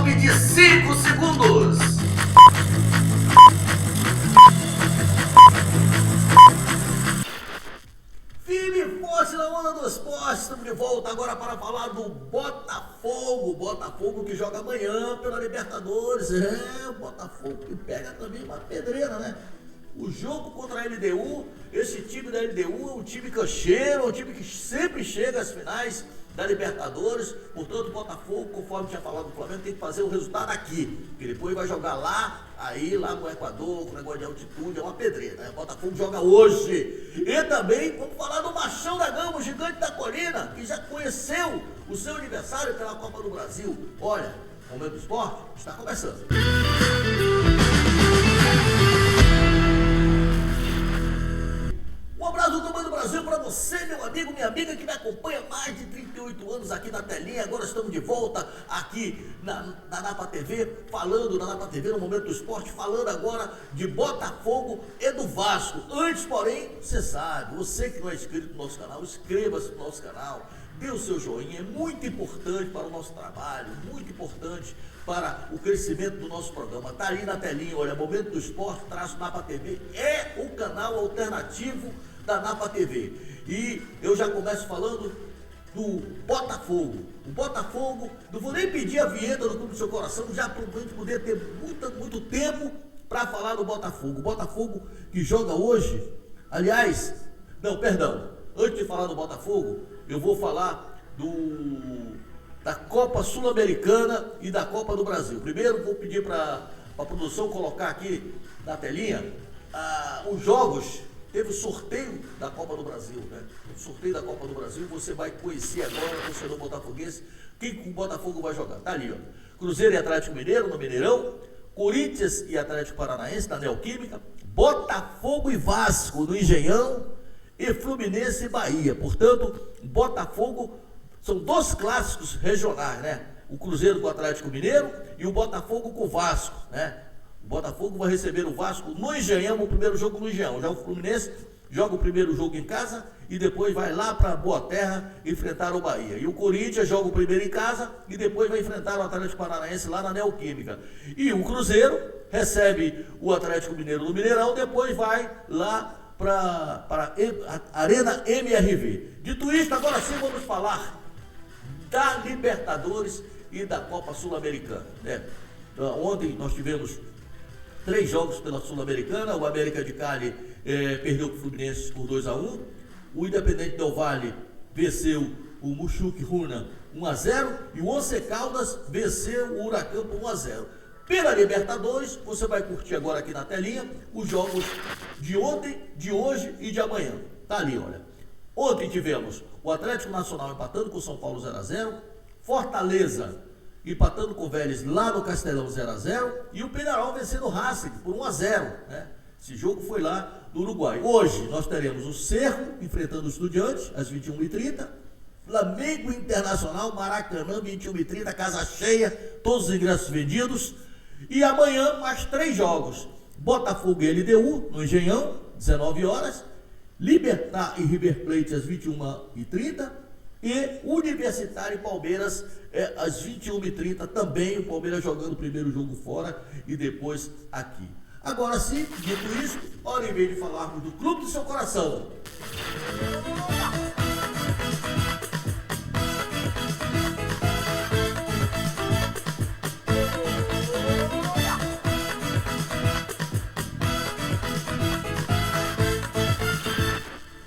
toque de 5 segundos. Firme e forte na onda dos postes. Estamos de volta agora para falar do Botafogo. Botafogo que joga amanhã pela Libertadores. O Botafogo que pega também uma pedreira, né? O jogo contra a LDU, esse time da LDU é um time cancheiro, é um time que sempre chega às finais da Libertadores. Portanto, o Botafogo, conforme tinha falado do Flamengo, tem que fazer o resultado aqui, que depois vai jogar lá no Equador, com negócio de altitude, é uma pedreira, né? O Botafogo joga hoje. E também vamos falar do Machão da Gama, o gigante da colina, que já conheceu o seu aniversário pela Copa do Brasil. Olha, o Momento do Esporte está começando. Um abraço do tamanho do Brasil para você, meu amigo, minha amiga, que me acompanha há mais de 38 anos aqui na telinha. Agora estamos de volta aqui na Napa TV, falando na Napa TV, no Momento do Esporte, falando agora de Botafogo e do Vasco. Antes, porém, você sabe, você que não é inscrito no nosso canal, inscreva-se no nosso canal, dê o seu joinha, é muito importante para o nosso trabalho, muito importante para o crescimento do nosso programa. Está ali na telinha, olha, Momento do Esporte, Napa TV, é o canal alternativo da Napa TV. E eu já começo falando do Botafogo. O Botafogo, não vou nem pedir a vinheta do Clube do Seu Coração, já para a gente poder ter muito tempo para falar do Botafogo. O Botafogo que joga hoje, aliás, não, perdão, antes de falar do Botafogo, eu vou falar da Copa Sul-Americana e da Copa do Brasil. Primeiro vou pedir para a produção colocar aqui na telinha os jogos. Teve o sorteio da Copa do Brasil, né? O sorteio da Copa do Brasil, você vai conhecer agora, o torcedor botafoguense, quem o Botafogo vai jogar. Tá ali, ó. Cruzeiro e Atlético Mineiro, no Mineirão. Corinthians e Atlético Paranaense, na Neoquímica. Botafogo e Vasco, no Engenhão. E Fluminense e Bahia. Portanto, Botafogo, são dois clássicos regionais, né? O Cruzeiro com o Atlético Mineiro e o Botafogo com o Vasco, né? O Botafogo vai receber o Vasco no Engenhão, o primeiro jogo no Engenhão. Já o Fluminense joga o primeiro jogo em casa e depois vai lá para Boa Terra enfrentar o Bahia. E o Corinthians joga o primeiro em casa e depois vai enfrentar o Atlético Paranaense lá na Neoquímica. E o Cruzeiro recebe o Atlético Mineiro no Mineirão, depois vai lá para a Arena MRV. Dito isto, agora sim vamos falar da Libertadores e da Copa Sul-Americana, né? Ontem nós tivemos 3 jogos pela Sul-Americana. O América de Cali perdeu para o Fluminense por 2-1. O Independente Del Valle venceu o Mushuc Runa 1-0. E o Once Caldas venceu o Huracan por 1-0. Pela Libertadores, você vai curtir agora aqui na telinha os jogos de ontem, de hoje e de amanhã. Tá ali, olha. Ontem tivemos o Atlético Nacional empatando com o São Paulo 0-0. Fortaleza empatando com o Vélez lá no Castelão 0-0, e o Peñarol vencendo o Racing por 1-0, né? Esse jogo foi lá no Uruguai. Hoje nós teremos o Cerro enfrentando o Estudiantes às 21h30, Flamengo Internacional, Maracanã, 21h30, casa cheia, todos os ingressos vendidos. E amanhã mais 3 jogos: Botafogo e LDU no Engenhão, 19 horas, Libertad e River Plate às 21h30, e Universitário e Palmeiras às 21h30 também, o Palmeiras jogando o primeiro jogo fora e depois aqui. Agora sim, dito isso, hora e meia de falarmos do Clube do Seu Coração.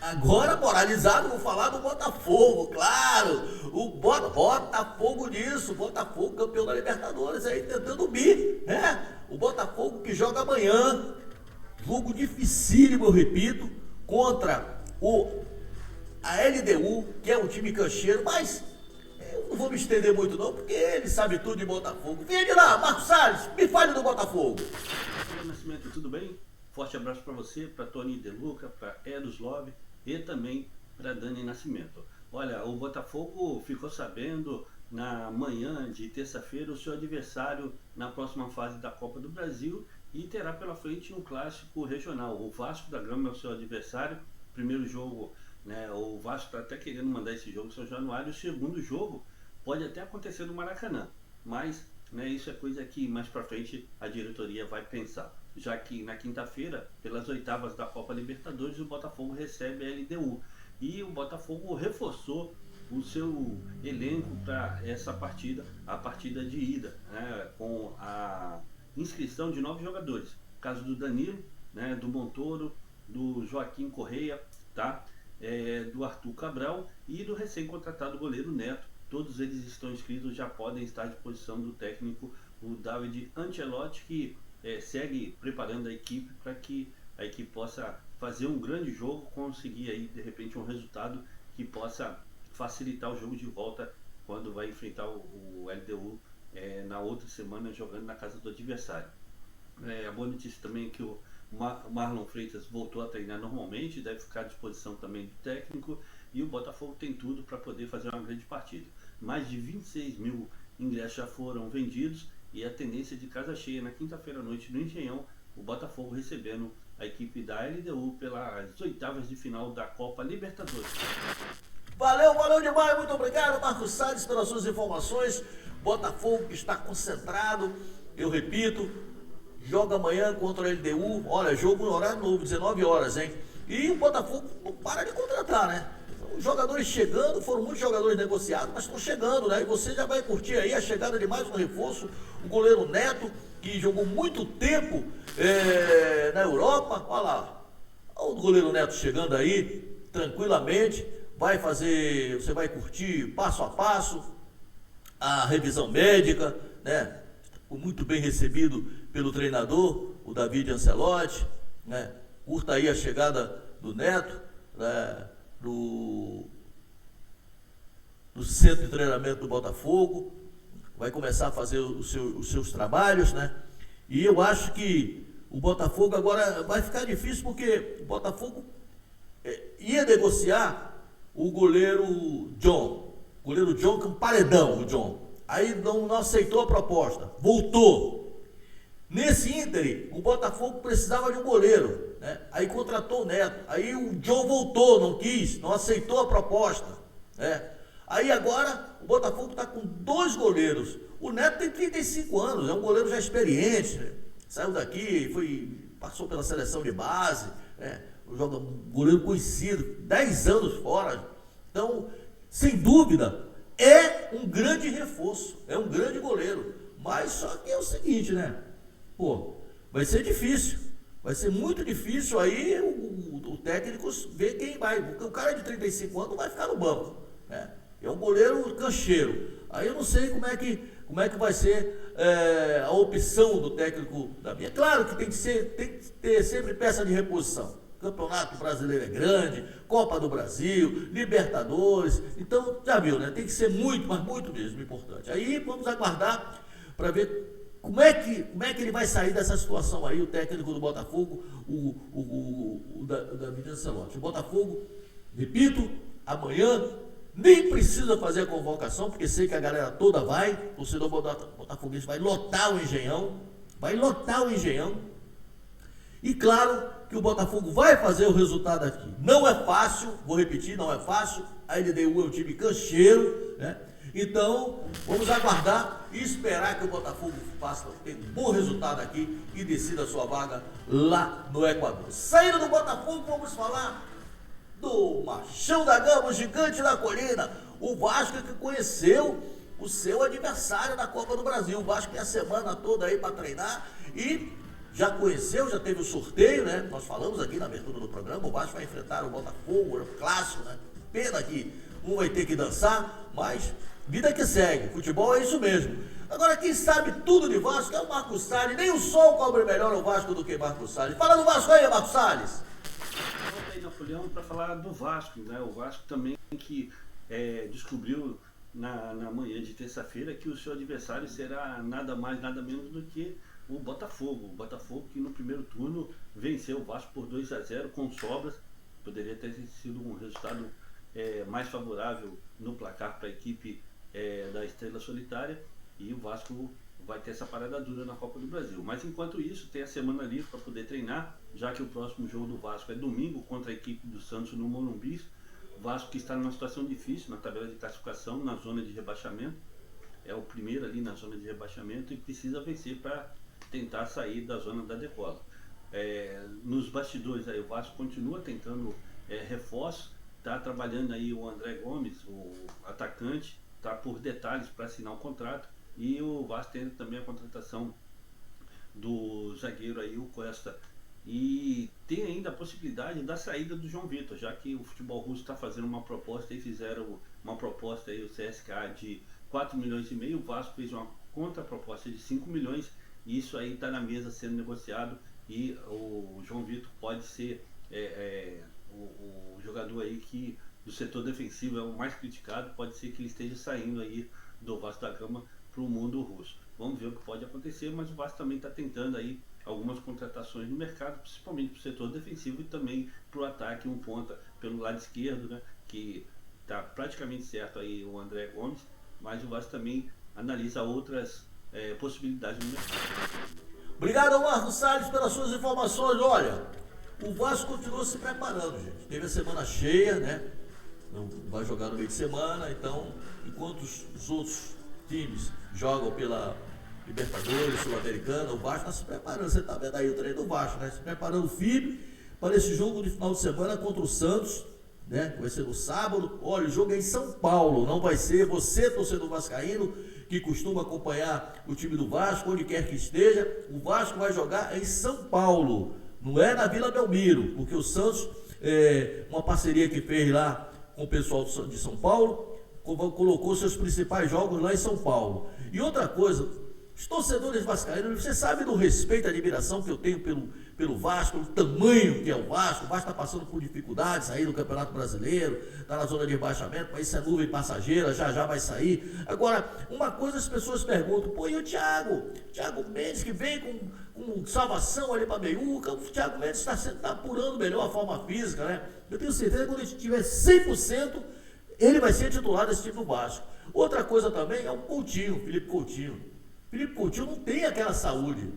Agora, moralizado, vou falar do Botafogo, claro. O Botafogo nisso, Botafogo campeão da Libertadores aí tentando bi, né? O Botafogo que joga amanhã, jogo dificílimo, eu repito, contra a LDU, que é um time cancheiro, mas eu não vou me estender muito não, porque ele sabe tudo de Botafogo. Vem de lá, Marcos Salles, me fale do Botafogo. Nascimento, tudo bem? Forte abraço para você, para Tony De Luca, para Eros Love e também para Dani Nascimento. Olha, o Botafogo ficou sabendo na manhã de terça-feira o seu adversário na próxima fase da Copa do Brasil e terá pela frente um clássico regional. O Vasco da Gama é o seu adversário. Primeiro jogo, né, o Vasco está até querendo mandar esse jogo em São Januário. O segundo jogo pode até acontecer no Maracanã, mas né? Isso é coisa que mais para frente a diretoria vai pensar. Já que na quinta-feira, pelas oitavas da Copa Libertadores, o Botafogo recebe a LDU. E o Botafogo reforçou o seu elenco para essa partida, a partida de ida, né? Com a inscrição de 9 jogadores. No caso do Danilo, né? Do Montoro, do Joaquim Correia, tá? Do Arthur Cabral e do recém-contratado goleiro Neto. Todos eles estão inscritos, já podem estar à disposição do técnico, o David Ancelotti, que segue preparando a equipe para que a equipe possa fazer um grande jogo, conseguir aí de repente um resultado que possa facilitar o jogo de volta quando vai enfrentar o LDU na outra semana, jogando na casa do adversário. A boa notícia também é que o Marlon Freitas voltou a treinar normalmente, deve ficar à disposição também do técnico, e o Botafogo tem tudo para poder fazer uma grande partida. Mais de 26 mil ingressos já foram vendidos e a tendência de casa cheia na quinta-feira à noite no Engenhão, o Botafogo recebendo a equipe da LDU pelas oitavas de final da Copa Libertadores. Valeu demais, muito obrigado, Marcos Salles, pelas suas informações. Botafogo que está concentrado, eu repito, joga amanhã contra a LDU, olha, jogo no horário novo, 19 horas, hein? E o Botafogo não para de contratar, né? Os jogadores chegando, foram muitos jogadores negociados, mas estão chegando, né? E você já vai curtir aí a chegada de mais um reforço, o goleiro Neto, que jogou muito tempo na Europa. Olha lá, o goleiro Neto chegando aí, tranquilamente, você vai curtir passo a passo a revisão médica, né? Foi muito bem recebido pelo treinador, o David Ancelotti, né? Curta aí a chegada do Neto, né? No centro de treinamento do Botafogo, vai começar a fazer os seus trabalhos, né? E eu acho que o Botafogo agora vai ficar difícil, porque o Botafogo ia negociar o goleiro John, que é um paredão, o John. Aí não aceitou a proposta, voltou. Nesse ínterim, o Botafogo precisava de um goleiro, né? Aí contratou o Neto. Aí o John voltou, não quis, não aceitou a proposta, né? Aí agora o Botafogo está com 2 goleiros. O Neto tem 35 anos, é um goleiro já experiente, né? Saiu daqui, passou pela seleção de base, né? Joga um goleiro conhecido, 10 anos fora. Então, sem dúvida, é um grande reforço, é um grande goleiro. Mas só que é o seguinte, né? Pô, vai ser difícil, vai ser muito difícil aí o técnico ver quem vai, porque o cara de 35 anos não vai ficar no banco, né? É um goleiro cancheiro. Aí eu não sei como é que vai ser a opção do técnico da minha. Claro que tem que ter sempre peça de reposição. Campeonato Brasileiro é grande, Copa do Brasil, Libertadores. Então, já viu, né? Tem que ser muito, mas muito mesmo importante. Aí vamos aguardar para ver como é que ele vai sair dessa situação aí, o técnico do Botafogo, o David Ancelotti. O Botafogo, repito, amanhã nem precisa fazer a convocação, porque sei que a galera toda vai, o torcedor botafoguense vai lotar o Engenhão, e claro que o Botafogo vai fazer o resultado aqui. Não é fácil, vou repetir, não é fácil, a LDU é um time cancheiro, né? Então, vamos aguardar e esperar que o Botafogo tenha um bom resultado aqui e decida a sua vaga lá no Equador. Saindo do Botafogo, vamos falar do Machão da Gama, o gigante da colina, o Vasco, que conheceu o seu adversário na Copa do Brasil. O Vasco tem a semana toda aí para treinar e já conheceu, já teve o sorteio, né? Nós falamos aqui na abertura do programa, o Vasco vai enfrentar o Botafogo, o clássico, né? Pena que um vai ter que dançar, mas vida que segue, futebol é isso mesmo. Agora, quem sabe tudo de Vasco é o Marcos Salles. Nem o sol cobre melhor o Vasco do que Marcos Salles. Fala do Vasco aí, Marcos Salles. Volta aí, Napoleão, para falar do Vasco, né? O Vasco também que descobriu na manhã de terça-feira que o seu adversário será nada mais, nada menos do que o Botafogo. O Botafogo que no primeiro turno venceu o Vasco por 2-0 com sobras. Poderia ter sido um resultado mais favorável no placar para a equipe da Estrela Solitária, e o Vasco vai ter essa parada dura na Copa do Brasil. Mas enquanto isso, tem a semana livre para poder treinar, já que o próximo jogo do Vasco é domingo contra a equipe do Santos no Morumbi. O Vasco que está numa situação difícil na tabela de classificação, na zona de rebaixamento, é o primeiro ali na zona de rebaixamento e precisa vencer para tentar sair da zona da decola. Nos bastidores aí o Vasco continua tentando reforço, está trabalhando aí o André Gomes, o atacante, está por detalhes para assinar o contrato, e o Vasco tem também a contratação do zagueiro aí, o Cuesta, e tem ainda a possibilidade da saída do João Vitor, já que o futebol russo está fazendo uma proposta e fizeram uma proposta aí, o CSKA, de 4,5 milhões, o Vasco fez uma contraproposta de 5 milhões, e isso aí está na mesa sendo negociado, e o João Vitor pode ser o jogador aí que do setor defensivo é o mais criticado, pode ser que ele esteja saindo aí do Vasco da Gama para o mundo russo. Vamos ver o que pode acontecer, mas o Vasco também está tentando aí algumas contratações no mercado, principalmente para o setor defensivo e também para o ataque, um ponta pelo lado esquerdo, né, que está praticamente certo aí o André Gomes, mas o Vasco também analisa outras possibilidades no mercado. Obrigado, Marcos Salles, pelas suas informações. Olha, o Vasco continua se preparando, gente. Teve a semana cheia, né? Não vai jogar no meio de semana, então, enquanto os outros times jogam pela Libertadores, Sul-Americana, o Vasco está se preparando. Você está vendo aí o treino do Vasco, né? Se preparando firme para esse jogo de final de semana contra o Santos, né? Que vai ser no sábado. Olha, o jogo é em São Paulo, não vai ser você, torcedor vascaíno, que costuma acompanhar o time do Vasco, onde quer que esteja. O Vasco vai jogar em São Paulo, não é na Vila Belmiro, porque o Santos, uma parceria que fez lá com o pessoal de São Paulo, colocou seus principais jogos lá em São Paulo. E outra coisa, os torcedores vascaínos, você sabe do respeito e admiração que eu tenho pelo Vasco, pelo tamanho que é o Vasco. O Vasco está passando por dificuldades aí no Campeonato Brasileiro, está na zona de rebaixamento, mas isso é nuvem passageira, já vai sair. Agora, uma coisa as pessoas perguntam, pô, e o Thiago Mendes, que vem com salvação ali para Meiuca, o Thiago Mendes está apurando melhor a forma física, né? Eu tenho certeza que quando ele tiver 100%, ele vai ser titular desse time do Vasco. Outra coisa também é o Coutinho, Felipe Coutinho. Felipe Coutinho não tem aquela saúde.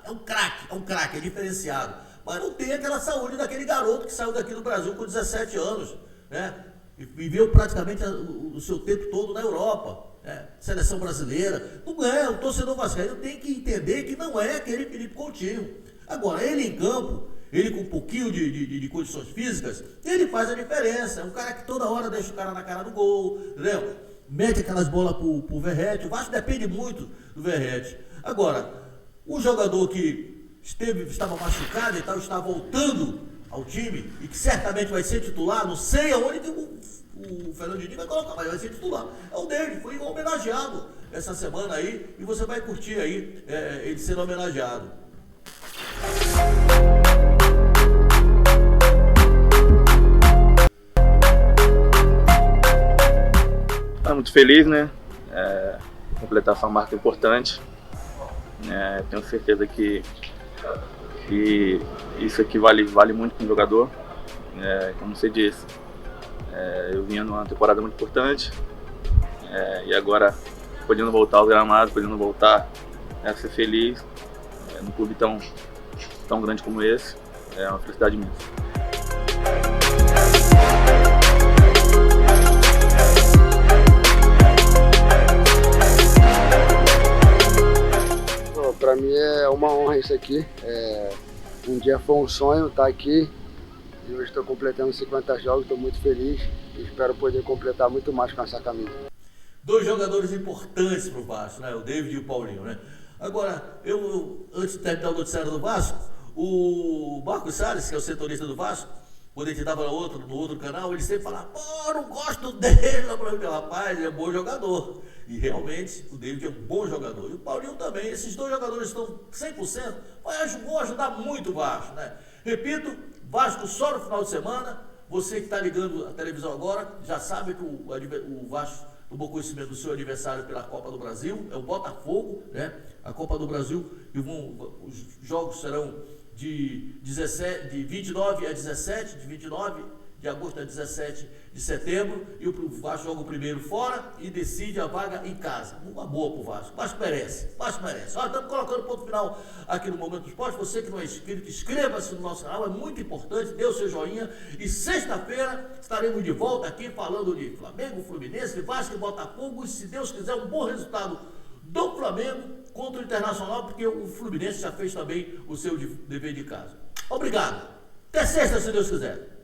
É um craque, é diferenciado. Mas não tem aquela saúde daquele garoto que saiu daqui do Brasil com 17 anos, né? E viveu praticamente o seu tempo todo na Europa, né? Seleção brasileira. Não é, o torcedor vascaíno tem que entender que não é aquele Felipe Coutinho. Agora, ele em campo, ele com um pouquinho de condições físicas, ele faz a diferença. É um cara que toda hora deixa o cara na cara do gol, entendeu? Mete aquelas bolas pro Verratti. O Vasco depende muito do Verratti. Agora, o jogador que estava machucado e tal, está voltando ao time e que certamente vai ser titular, não sei aonde que o Fernando Diniz vai colocar, mas vai ser titular. É o David, foi homenageado essa semana aí e você vai curtir aí ele sendo homenageado. Tá muito feliz, né? Completar essa marca importante. Tenho certeza que isso aqui vale muito para o jogador. Como você disse, eu vinha numa temporada muito importante e agora podendo voltar aos gramados, podendo voltar a ser feliz num clube tão grande como esse, é uma felicidade imensa. Para mim é uma honra isso aqui. Um dia foi um sonho estar aqui e hoje estou completando 50 jogos, estou muito feliz e espero poder completar muito mais com essa camisa. Dois jogadores importantes para o Vasco, né? O David e o Paulinho, né? Agora, antes de terminar o noticiário do Vasco, o Marcos Salles, que é o setorista do Vasco, quando a gente estava no outro canal, ele sempre falava, pô, não gosto dele. Eu falei, rapaz, ele é um bom jogador. E realmente, o David é um bom jogador. E o Paulinho também. Esses dois jogadores estão 100%. Vão ajudar muito o Vasco, né? Repito, Vasco só no final de semana. Você que está ligando a televisão agora, já sabe que o Vasco tomou conhecimento do seu aniversário pela Copa do Brasil. É o Botafogo, né? A Copa do Brasil. Os jogos serão de 29 a 17, de 29 de agosto a 17 de setembro, e o Vasco joga o primeiro fora e decide a vaga em casa. Uma boa pro Vasco. Vasco merece. Vasco merece. Olha, estamos colocando ponto final aqui no Momento do Esporte. Você que não é inscrito, inscreva-se no nosso canal, é muito importante, dê o seu joinha. E sexta-feira estaremos de volta aqui falando de Flamengo, Fluminense, Vasco e Botafogo. E se Deus quiser, um bom resultado do Flamengo contra o Internacional, porque o Fluminense já fez também o seu dever de casa. Obrigado. Até sexta, se Deus quiser.